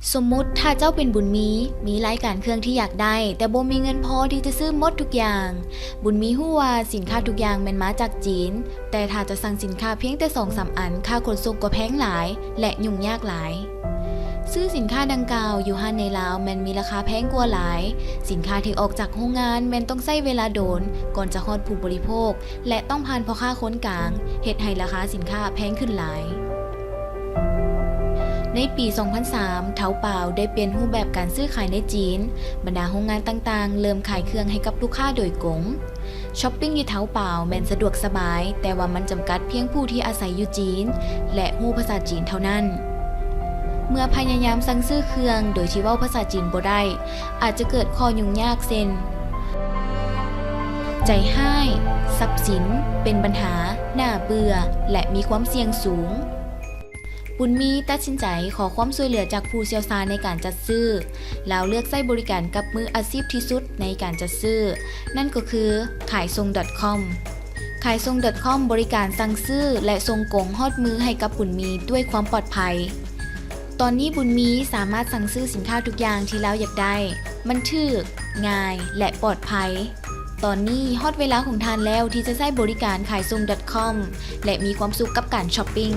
สมมุติถ้าเจ้าเป็นบุญมีรายการเครื่องที่อยากได้แต่บ่มีเงินพอที่จะซื้อหมดทุกอย่างบุญมีฮู้ว่าสินค้าทุกอย่างแม่นมาจากจีนแต่ถ้าจะสั่งสินค้าเพียงแต่ 2-3 อันค่าขนส่งก็แพงหลายและยุ่งยากหลายซื้อสินค้าดังกล่าวอยู่ห้านในลาวแม่นมีราคาแพงกว่าหลายสินค้าที่ออกจากโรงงานแม่นต้องใช้เวลาโดนก่อนจะฮอดผู้บริโภคและต้องผ่านพ่อค้าคนกลางเฮ็ดให้ราคาสินค้าแพงขึ้นหลายในปี 2003 เถาเป่าได้เปลี่ยนรูปแบบการซื้อขายในจีนบรรดาโรงงานต่างๆเริ่มขายเครื่องให้กับลูกค้าโดยกงช้อปปิ้งอยู่เถาเป่าแม่นสะดวกสบายแต่ว่ามันจำกัดเพียงผู้ที่อาศัยอยู่จีนและฮู้ภาษาจีนเท่านั้นเมื่อพยายามสั่งซื้อเครื่องโดยที่เว้าภาษาจีนบ่ได้อาจจะเกิดข้อยุ่งยากเช่นใจห้ายทรัพย์สินเป็นปัญหาน่าเบื่อและมีความเสี่ยงสูงบุญมีตัดสินใจขอความช่วยเหลือจากผู้เชี่ยวชาญในการจัดซื้อแล้วเลือกใช้บริการกับมืออาชีพที่สุดในการจัดซื้อนั่นก็คือขายส่ง .com ขายส่ง .com บริการสั่งซื้อและส่งกงฮอดมือให้กับบุญมีด้วยความปลอดภัยตอนนี้บุญมีสามารถสั่งซื้อสินค้าทุกอย่างที่เราอยากได้มันถูกง่ายและปลอดภัยตอนนี้ฮอดเวลาของท่านแล้วที่จะใช้บริการขายส่ง .com และมีความสุขกับการช้อปปิ้ง